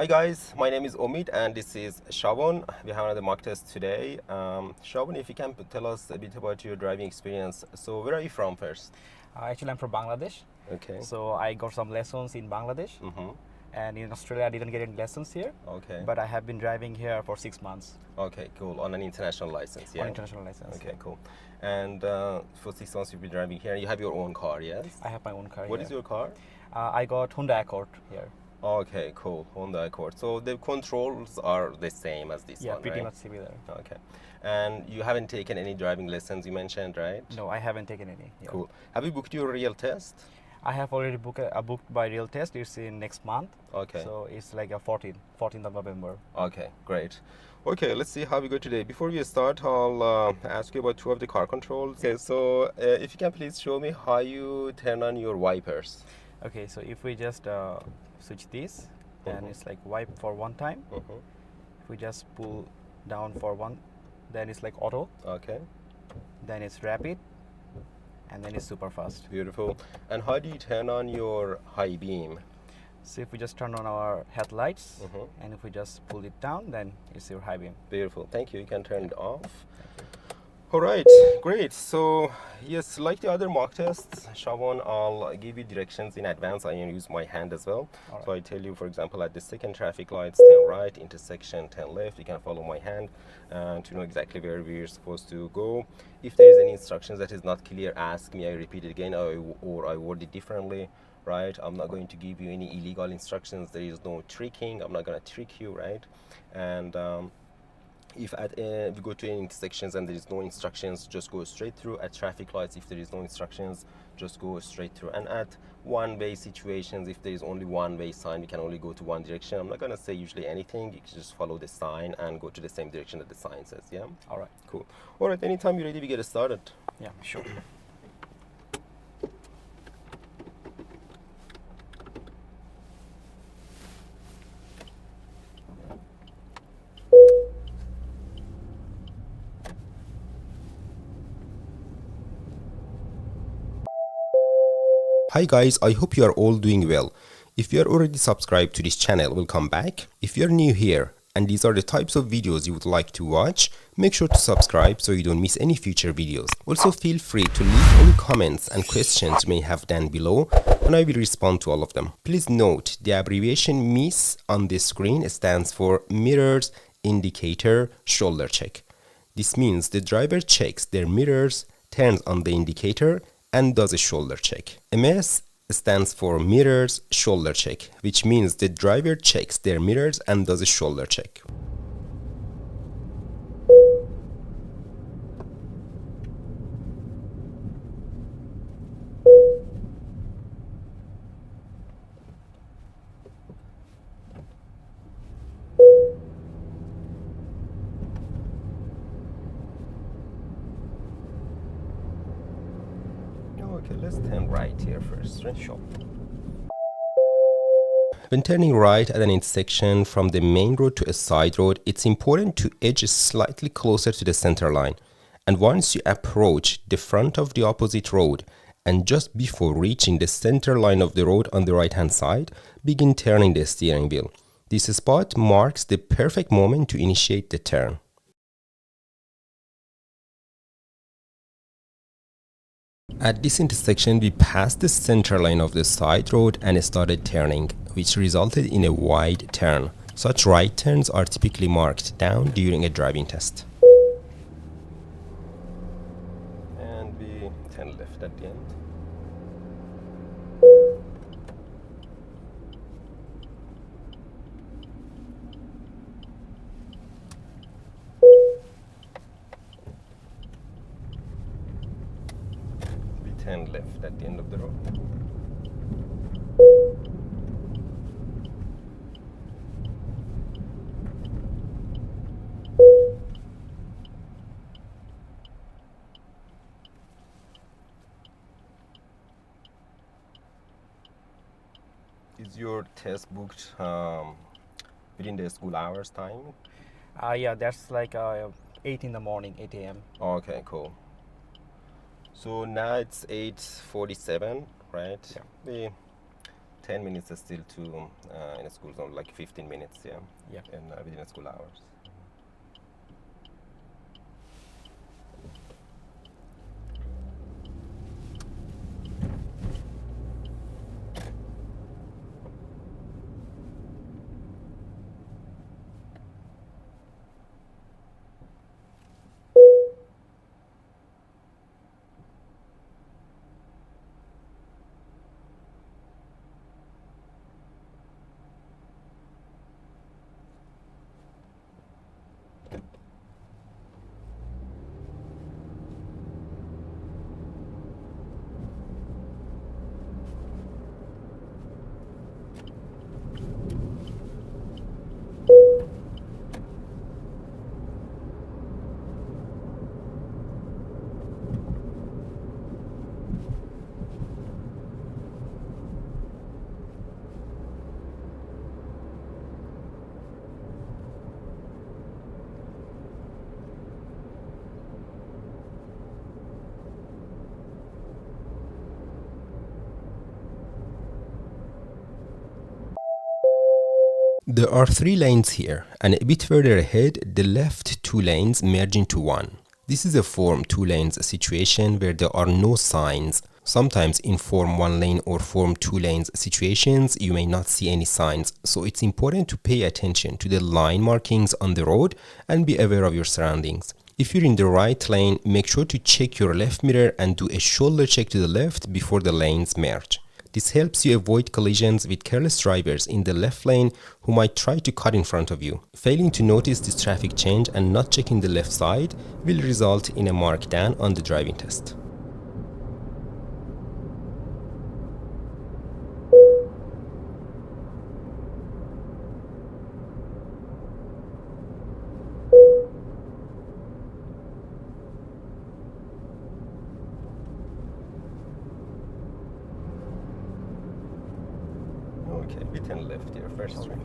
Hi guys, my name is Omid and this is Shawon. We have another mock test today. Shawon, if you can tell us a bit about your driving experience. So where are you from first? Actually, I'm from Bangladesh. Okay. So I got some lessons in Bangladesh. And in Australia, I didn't get any lessons here. Okay. But I have been driving here for 6 months. Okay, cool. On an international license, yeah? On international license. Okay, cool. And for 6 months you've been driving here. You have your own car, yes? I have my own car What here. is your car? I got Honda Accord here. Okay, cool. Honda Accord. So the controls are the same as this Yeah, one, pretty right? much similar. Okay. And you haven't taken any driving lessons, you mentioned, right? No, I haven't taken any. Yeah. Cool. Have you booked your real test? I have already booked my real test. It's in next month. Okay. So it's like a 14th of November. Okay, great. Okay, let's see how we go today. Before we start, I'll ask you about two of the car controls. Okay, so if you can please show me how you turn on your wipers. Okay, so if we just switch this, then it's like wipe for one time. If we just pull down for one, then it's like auto. Okay. Then it's rapid, and then it's super fast. Beautiful. And how do you turn on your high beam? So if we just turn on our headlights, and if we just pull it down, then it's your high beam. Beautiful. Thank you. You can turn it off. All right, great. So yes, like the other mock tests, Shawon, I'll give you directions in advance. I use my hand as well. Right. So I tell you, for example, at the second traffic lights, turn right, intersection, turn left. You can follow my hand to know exactly where we're supposed to go. If there is any instructions that is not clear, ask me. I repeat it again, or I word it differently. Right? I'm not going to give you any illegal instructions. There is no tricking. I'm not going to trick you, right? And if we go to any intersections and there is no instructions, just go straight through. At traffic lights, if there is no instructions, just go straight through. And at one-way situations, if there is only one-way sign, we can only go to one direction. I'm not going to say usually anything. You can just follow the sign and go to the same direction that the sign says, yeah? All right. Cool. All right, anytime you're ready, we get started. Yeah, sure. Hi guys, I hope you are all doing well. If you are already subscribed to this channel, welcome back. If you are new here and these are the types of videos you would like to watch, make sure to subscribe so you don't miss any future videos. Also feel free to leave any comments and questions you may have down below and I will respond to all of them. Please note the abbreviation MIS on the screen stands for Mirrors Indicator Shoulder Check. This means the driver checks their mirrors, turns on the indicator and does a shoulder check. MS stands for mirrors shoulder check, which means the driver checks their mirrors and does a shoulder check. Okay, let's turn right here first. Sure. When turning right at an intersection from the main road to a side road, it's important to edge slightly closer to the center line. And once you approach the front of the opposite road, and just before reaching the center line of the road on the right hand side, begin turning the steering wheel. This spot marks the perfect moment to initiate the turn. At this intersection, we passed the center line of the side road and started turning, which resulted in a wide turn. Such right turns are typically marked down during a driving test. And we turn left at the end. Turn left at the end of the road. Is your test booked within the school hours time? Yeah, that's like 8 in the morning, 8 a.m. Okay, cool. So now it's 8:47, right? Yeah. We 10 minutes is still too in a school zone, like 15 minutes, yeah? Yeah. And within school hours. There are 3 lanes here, and a bit further ahead, the left 2 lanes merge into one. This is a form 2 lanes situation where there are no signs. Sometimes in form 1 lane or form 2 lanes situations, you may not see any signs, so it's important to pay attention to the line markings on the road and be aware of your surroundings. If you're in the right lane, make sure to check your left mirror and do a shoulder check to the left before the lanes merge. This helps you avoid collisions with careless drivers in the left lane who might try to cut in front of you. Failing to notice this traffic change and not checking the left side will result in a markdown on the driving test. Okay, we turn left here, first street.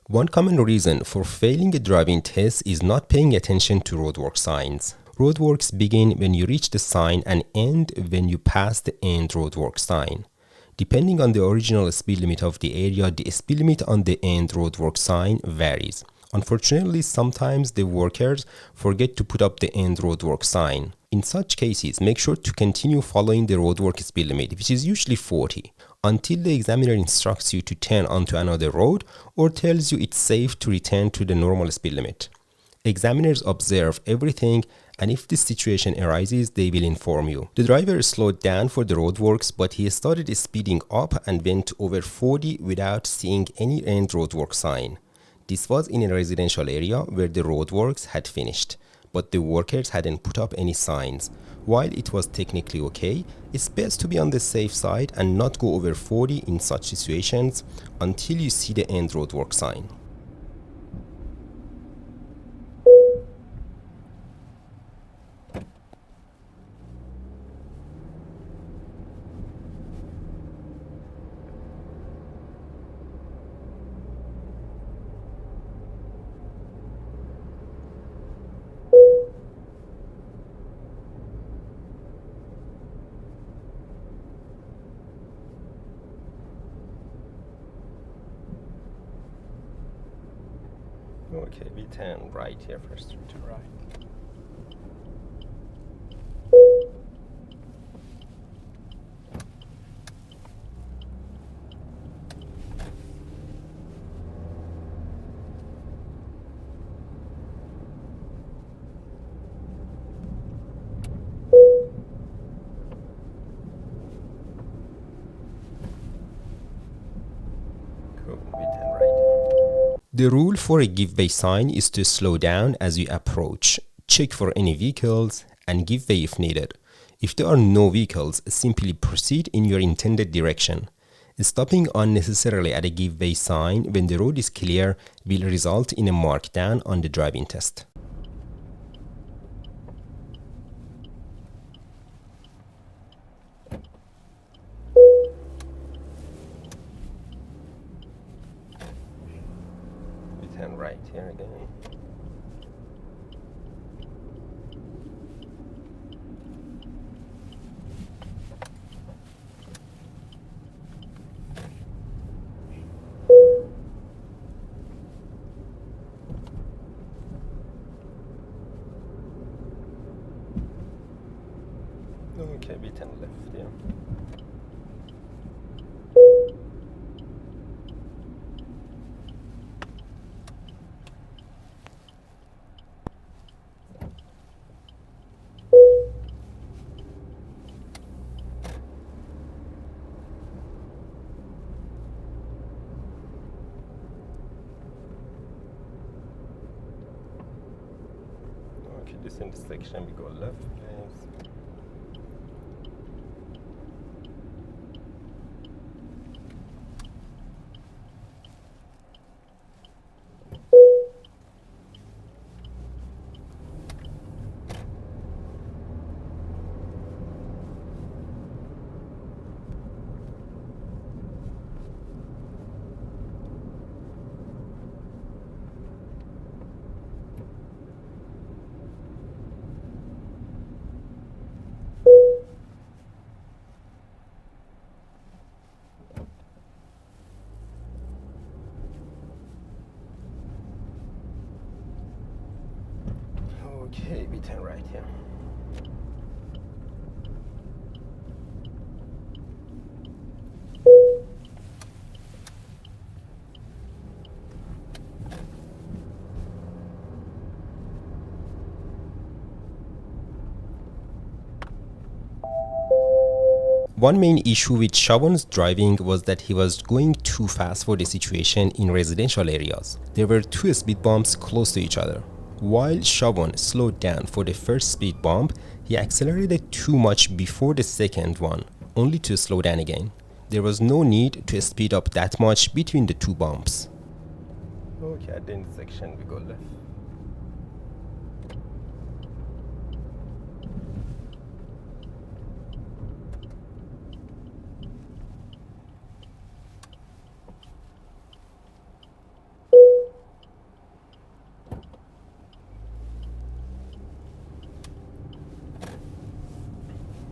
One common reason for failing a driving test is not paying attention to roadwork signs. Roadworks begin when you reach the sign and end when you pass the end roadwork sign. Depending on the original speed limit of the area, the speed limit on the end roadwork sign varies. Unfortunately, sometimes the workers forget to put up the end roadwork sign. In such cases, make sure to continue following the roadwork speed limit, which is usually 40, until the examiner instructs you to turn onto another road or tells you it's safe to return to the normal speed limit. Examiners observe everything, and if this situation arises, they will inform you. The driver slowed down for the roadworks, but he started speeding up and went over 40 without seeing any end roadwork sign. This was in a residential area where the roadworks had finished, but the workers hadn't put up any signs. While it was technically okay, it's best to be on the safe side and not go over 40 in such situations until you see the end roadwork sign. Okay, we turn right here first. To right. Cool, we turn right. The rule for a give way sign is to slow down as you approach, check for any vehicles, and give way if needed. If there are no vehicles, simply proceed in your intended direction. Stopping unnecessarily at a give way sign when the road is clear will result in a markdown on the driving test. We turn right here again. Okay, we turn left, yeah. Okay, this intersection we go left, please. Okay, we turn right here. One main issue with Shawon's driving was that he was going too fast for the situation in residential areas. There were two speed bumps close to each other. While Shawon slowed down for the first speed bump, he accelerated too much before the second one, only to slow down again. There was no need to speed up that much between the two bumps. Okay, at the intersection we go left.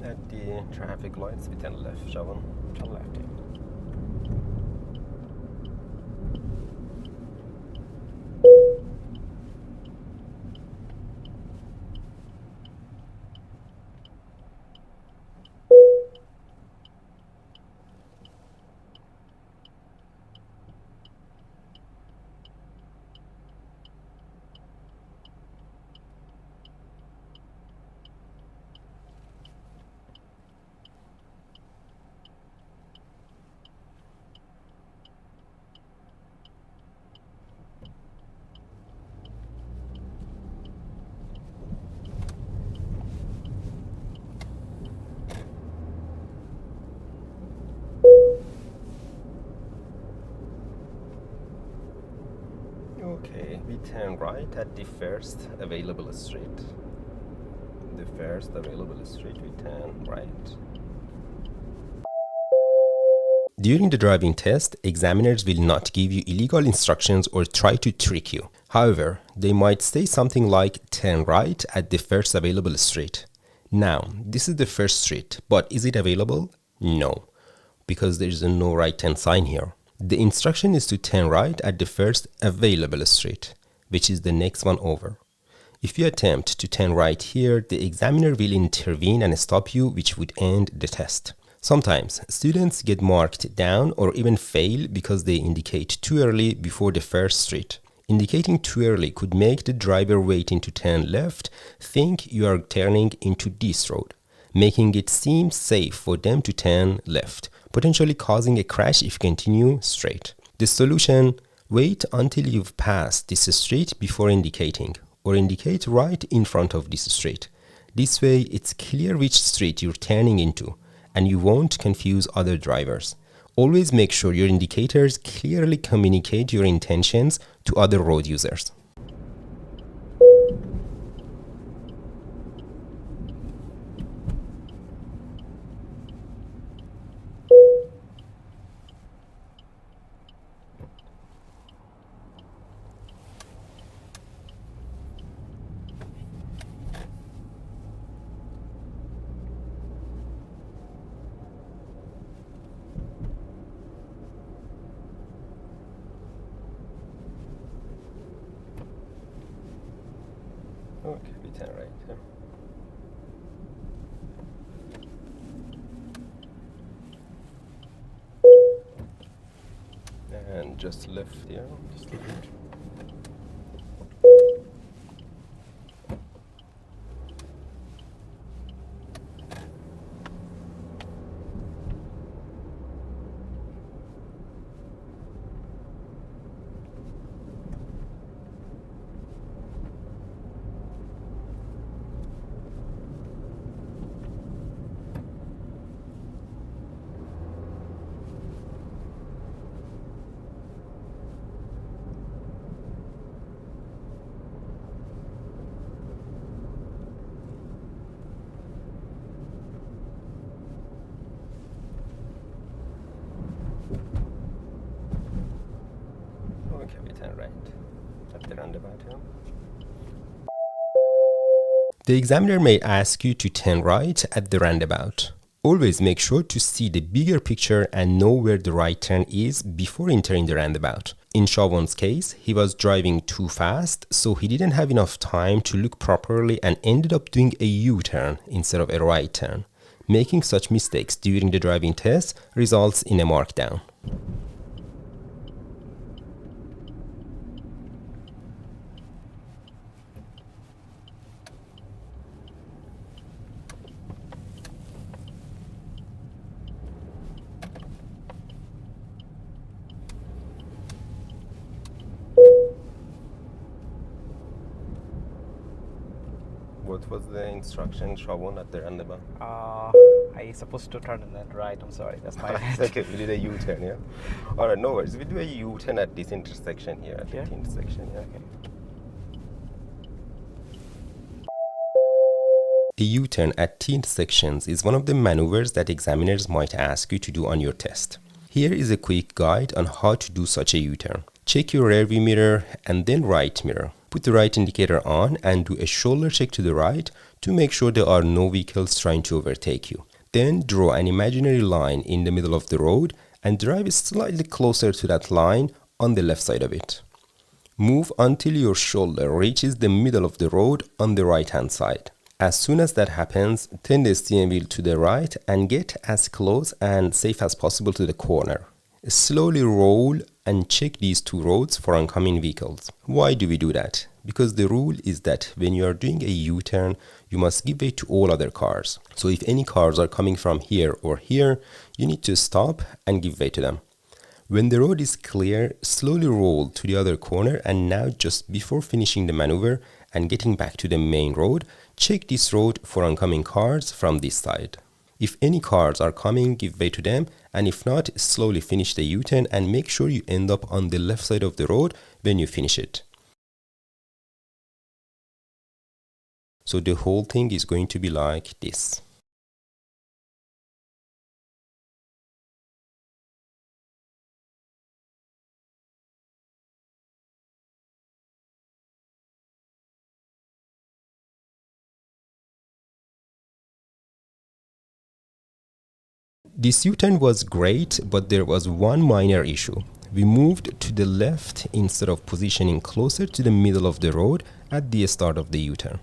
At the traffic lights, we turn left, Shawon. Turn left. Yeah. Okay, we turn right at the first available street. The first available street, we turn right. During the driving test, examiners will not give you illegal instructions or try to trick you. However, they might say something like turn right at the first available street. Now, this is the first street, but is it available? No, because there is no right turn sign here. The instruction is to turn right at the first available street, which is the next one over. If you attempt to turn right here, the examiner will intervene and stop you, which would end the test. Sometimes students get marked down or even fail because they indicate too early before the first street. Indicating too early could make the driver waiting to turn left think you are turning into this road, making it seem safe for them to turn left, potentially causing a crash if you continue straight. The solution: wait until you've passed this street before indicating, or indicate right in front of this street. This way it's clear which street you're turning into, and you won't confuse other drivers. Always make sure your indicators clearly communicate your intentions to other road users. Okay, we turn right here. And just left here. Just left. Okay, we turn right at the roundabout here. The examiner may ask you to turn right at the roundabout. Always make sure to see the bigger picture and know where the right turn is before entering the roundabout. In Shawon's case, he was driving too fast, so he didn't have enough time to look properly and ended up doing a U-turn instead of a right turn. Making such mistakes during the driving test results in a markdown. What was the instruction, Shawon, at the roundabout? I supposed to turn in that right. I'm sorry, that's my It's bad. okay, we did a U-turn, yeah? Alright, no worries. We do a U-turn at this intersection here, at Here? the intersection, yeah? Okay. A U-turn at T intersections is one of the maneuvers that examiners might ask you to do on your test. Here is a quick guide on how to do such a U-turn. Check your rear view mirror and then right mirror. Put the right indicator on and do a shoulder check to the right to make sure there are no vehicles trying to overtake you. Then draw an imaginary line in the middle of the road and drive slightly closer to that line on the left side of it. Move until your shoulder reaches the middle of the road on the right hand side. As soon as that happens, turn the steering wheel to the right and get as close and safe as possible to the corner. Slowly roll and check these two roads for oncoming vehicles. Why do we do that? Because the rule is that when you are doing a U-turn, you must give way to all other cars. So if any cars are coming from here or here, you need to stop and give way to them. When the road is clear, slowly roll to the other corner, and now just before finishing the maneuver and getting back to the main road, check this road for oncoming cars from this side. If any cars are coming, give way to them, and if not, slowly finish the U-turn and make sure you end up on the left side of the road when you finish it. So the whole thing is going to be like this. This U-turn was great, but there was one minor issue. We moved to the left instead of positioning closer to the middle of the road at the start of the U-turn.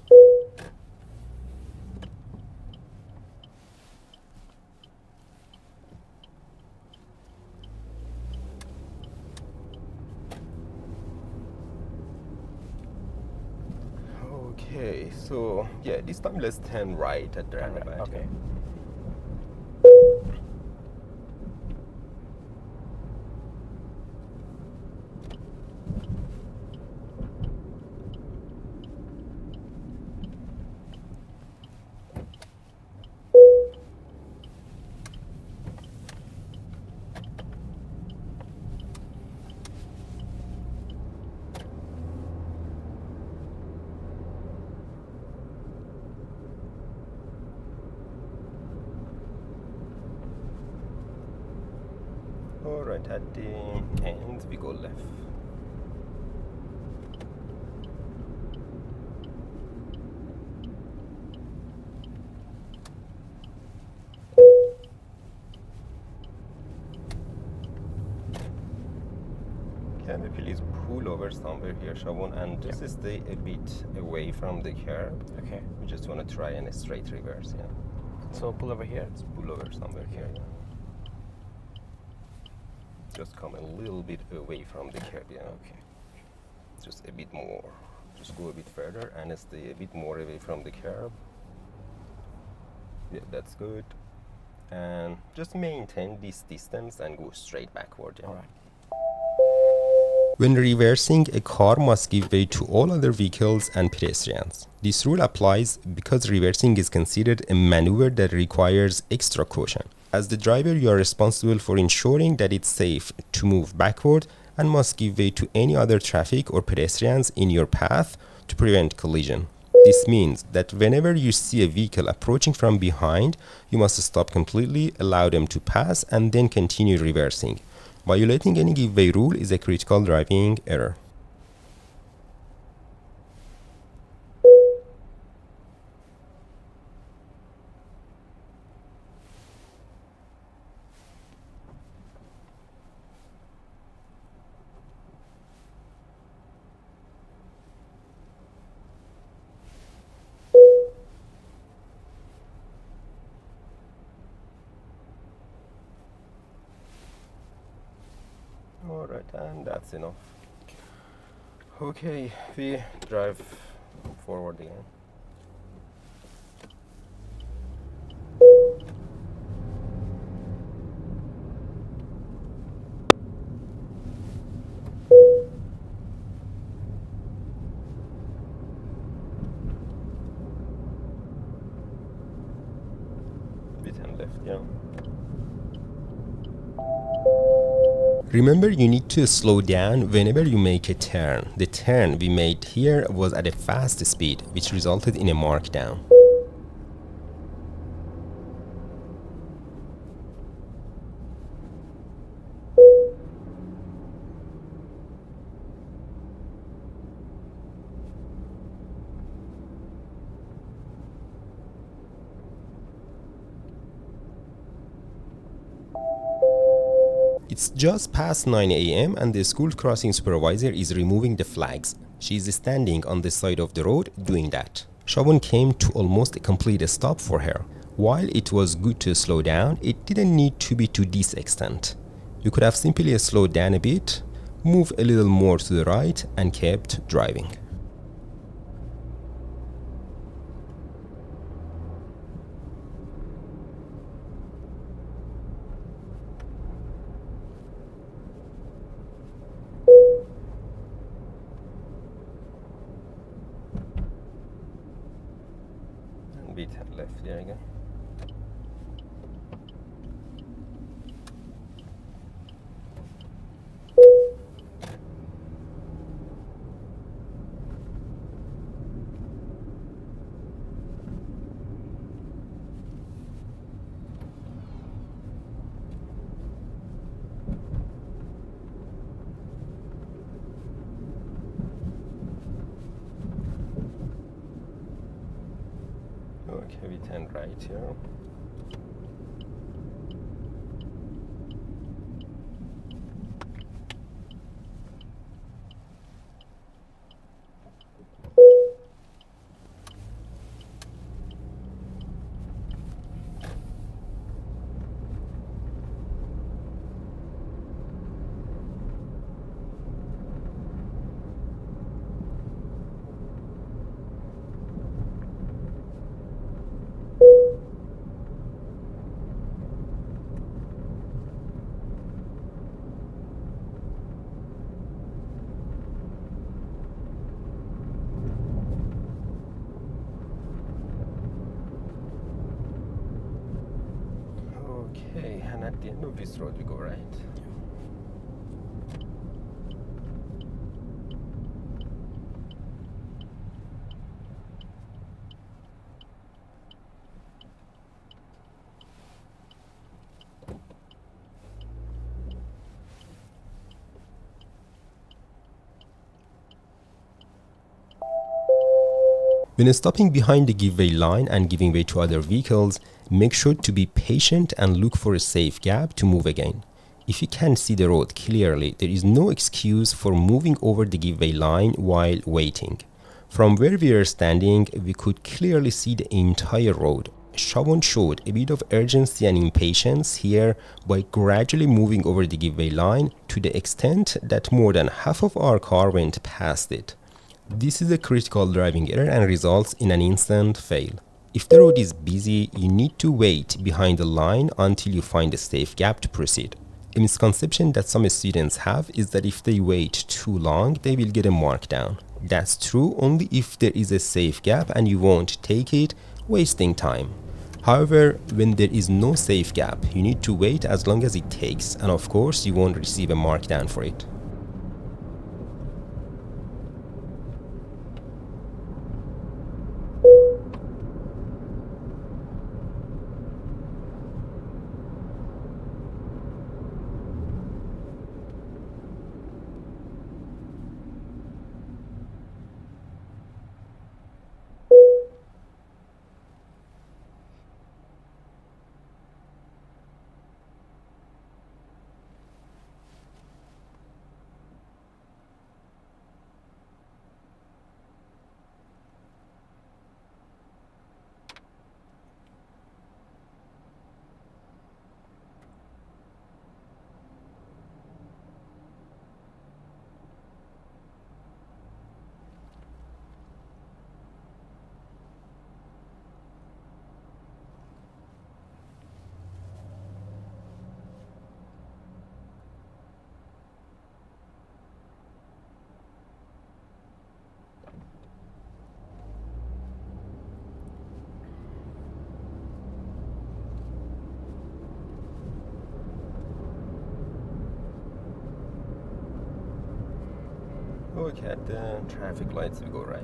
Okay, so yeah, this time let's turn right at the roundabout. Okay. Alright, at the end we go left. Can we please pull over somewhere here, Shawon, and just stay a bit away from the curb? Okay. We just want to try a straight reverse, yeah. So pull over here. Let's pull over somewhere here, yeah. Just come a little bit away from the curb, yeah. Okay. Just a bit more. Just go a bit further and stay a bit more away from the curb. Yeah, that's good. And just maintain this distance and go straight backward, yeah. All right. When reversing, a car must give way to all other vehicles and pedestrians. This rule applies because reversing is considered a maneuver that requires extra caution. As the driver, you are responsible for ensuring that it's safe to move backward and must give way to any other traffic or pedestrians in your path to prevent collision. This means that whenever you see a vehicle approaching from behind, you must stop completely, allow them to pass, and then continue reversing. Violating any give way rule is a critical driving error. Alright, and that's enough. Okay, we drive forward again. We turn left, yeah. Remember, you need to slow down whenever you make a turn. The turn we made here was at a fast speed, which resulted in a markdown. It's just past 9 a.m. and the school crossing supervisor is removing the flags. She is standing on the side of the road doing that. Shawon came to almost a complete stop for her. While it was good to slow down, it didn't need to be to this extent. You could have simply slowed down a bit, moved a little more to the right, and kept driving. We turn left there again. Okay, we turn right here. Okay, and at the end of this road we go right. When stopping behind the giveaway line and giving way to other vehicles, make sure to be patient and look for a safe gap to move again. If you can see the road clearly, there is no excuse for moving over the giveaway line while waiting. From where we are standing, we could clearly see the entire road. Shawon showed a bit of urgency and impatience here by gradually moving over the giveaway line to the extent that more than half of our car went past it. This is a critical driving error and results in an instant fail. If the road is busy, you need to wait behind the line until you find a safe gap to proceed. A misconception that some students have is that if they wait too long, they will get a markdown. That's true only if there is a safe gap and you won't take it, wasting time. However, when there is no safe gap, you need to wait as long as it takes, and of course you won't receive a markdown for it. Look at the traffic lights, we go right.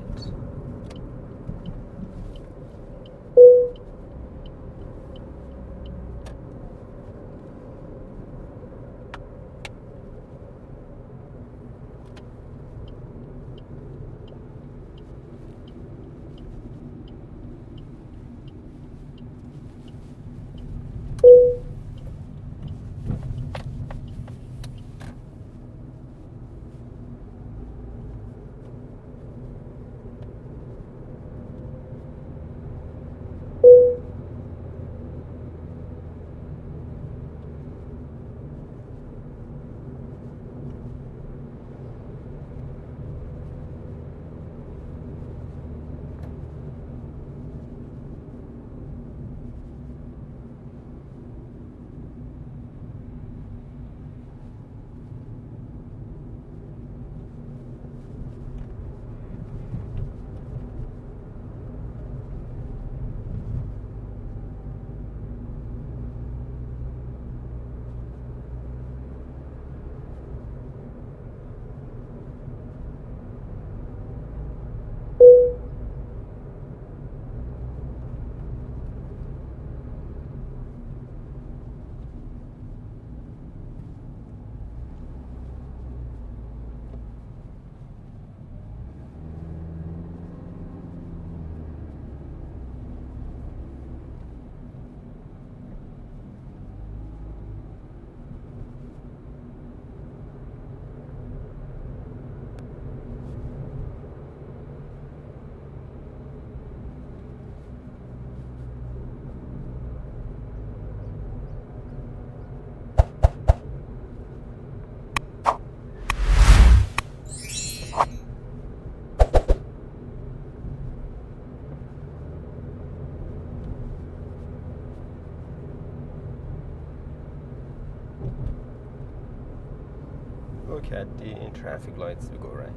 Look at the traffic lights, we go right.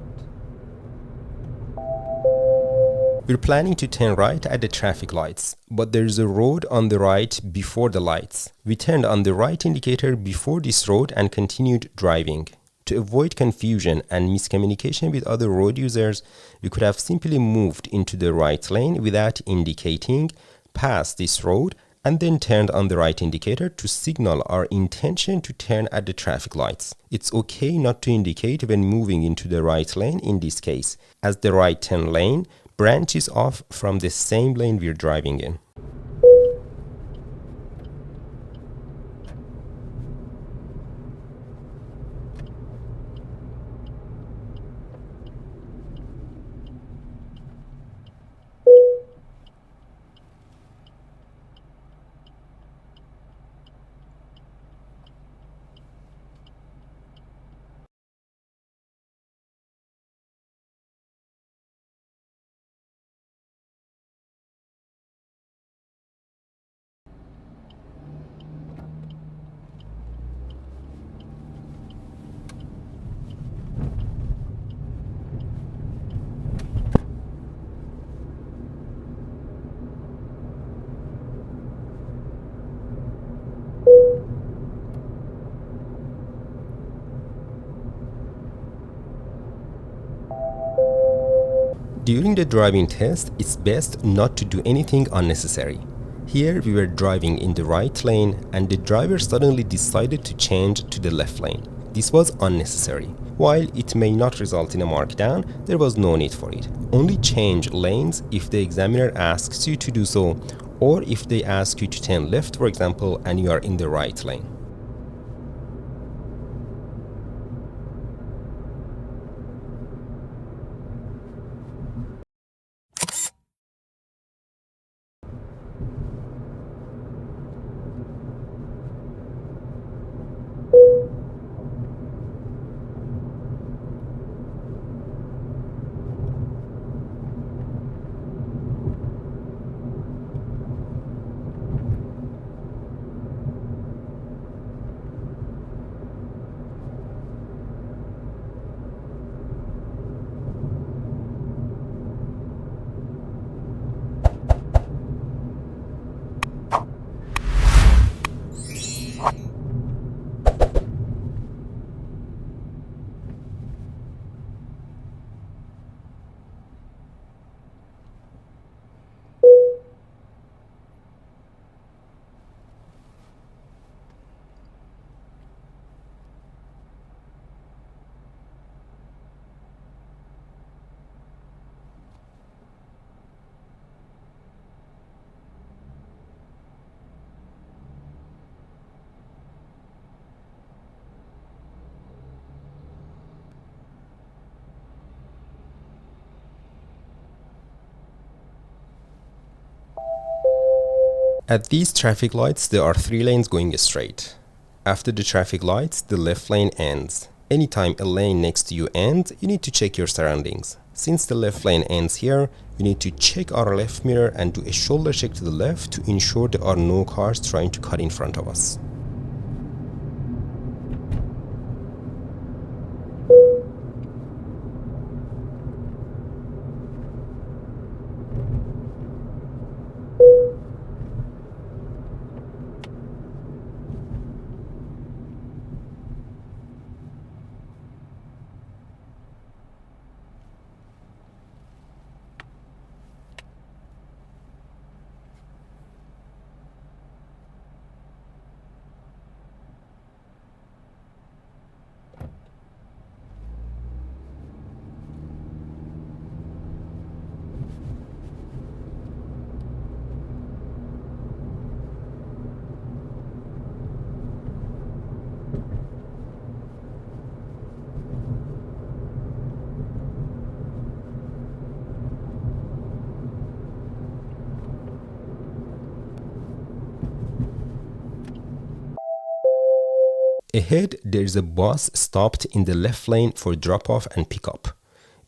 We're planning to turn right at the traffic lights, but there's a road on the right before the lights. We turned on the right indicator before this road and continued driving. To avoid confusion and miscommunication with other road users, we could have simply moved into the right lane without indicating, passed this road, and then turned on the right indicator to signal our intention to turn at the traffic lights. It's okay not to indicate when moving into the right lane in this case, as the right turn lane branches off from the same lane we're driving in. During the driving test, it's best not to do anything unnecessary. Here we were driving in the right lane and the driver suddenly decided to change to the left lane. This was unnecessary. While it may not result in a markdown, there was no need for it. Only change lanes if the examiner asks you to do so, or if they ask you to turn left, for example, and you are in the right lane. At these traffic lights, there are 3 lanes going straight. After the traffic lights, the left lane ends. Anytime a lane next to you ends, you need to check your surroundings. Since the left lane ends here, we need to check our left mirror and do a shoulder check to the left to ensure there are no cars trying to cut in front of us. Ahead, there is a bus stopped in the left lane for drop-off and pick-up.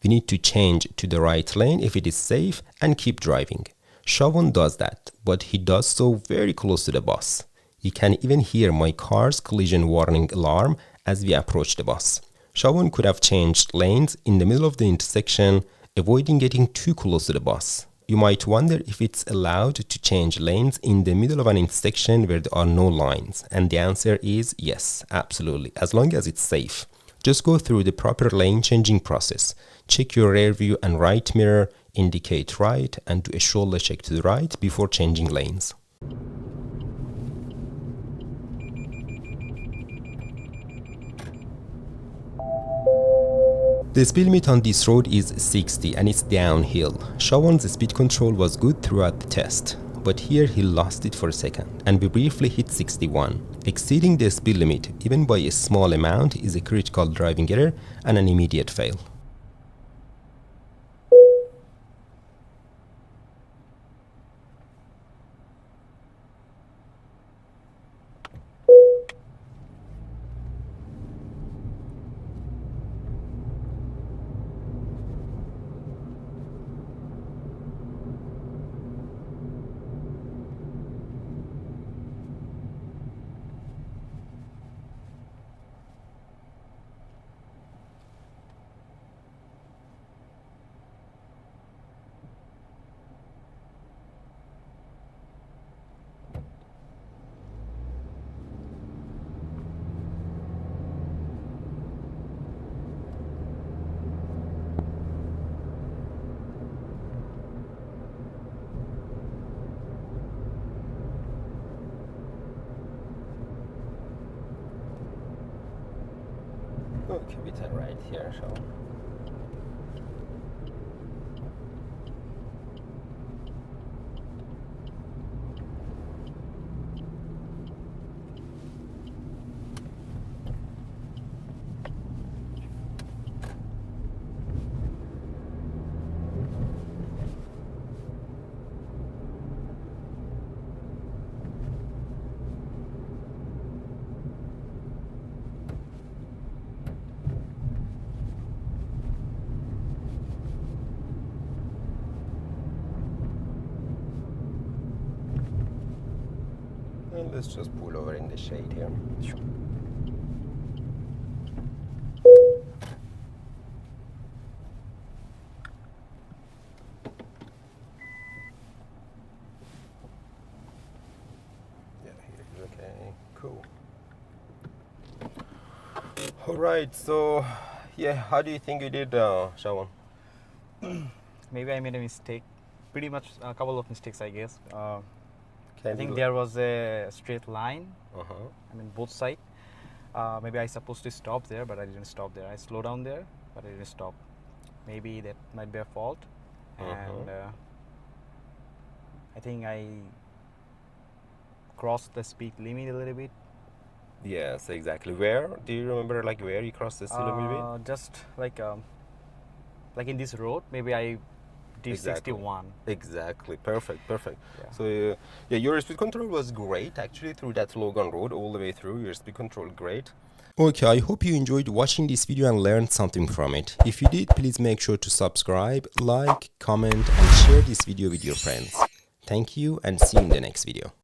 We need to change to the right lane if it is safe and keep driving. Shawon does that, but he does so very close to the bus. You can even hear my car's collision warning alarm as we approach the bus. Shawon could have changed lanes in the middle of the intersection, avoiding getting too close to the bus. You might wonder if it's allowed to change lanes in the middle of an intersection where there are no lines, and the answer is yes, absolutely, as long as it's safe. Just go through the proper lane changing process. Check your rear view and right mirror, indicate right, and do a shoulder check to the right before changing lanes. The speed limit on this road is 60 and it's downhill. Shawon's speed control was good throughout the test, but here he lost it for a second and we briefly hit 61. Exceeding the speed limit, even by a small amount, is a critical driving error and an immediate fail. Okay, we turn right here, so. And let's just pull over in the shade here. Sure. Yeah, here is okay. Cool. All right, so yeah, how do you think you did, Shawon? Maybe I made a mistake. Pretty much a couple of mistakes, I guess. I think you- there was a straight line. Uh-huh. I mean, both sides. Maybe I supposed to stop there, but I didn't stop there. I slowed down there, but I didn't stop. Maybe that might be a fault. And I think I crossed the speed limit a little bit. Yes, exactly. Where? Do you remember, like, where you crossed the speed limit? Just like in this road, maybe I did Exactly. 61. Exactly. Perfect. Perfect. Yeah. So, yeah, your speed control was great, actually, through that Logan Road, all the way through. Your speed control, great. Okay, I hope you enjoyed watching this video and learned something from it. If you did, please make sure to subscribe, like, comment, and share this video with your friends. Thank you, and see you in the next video.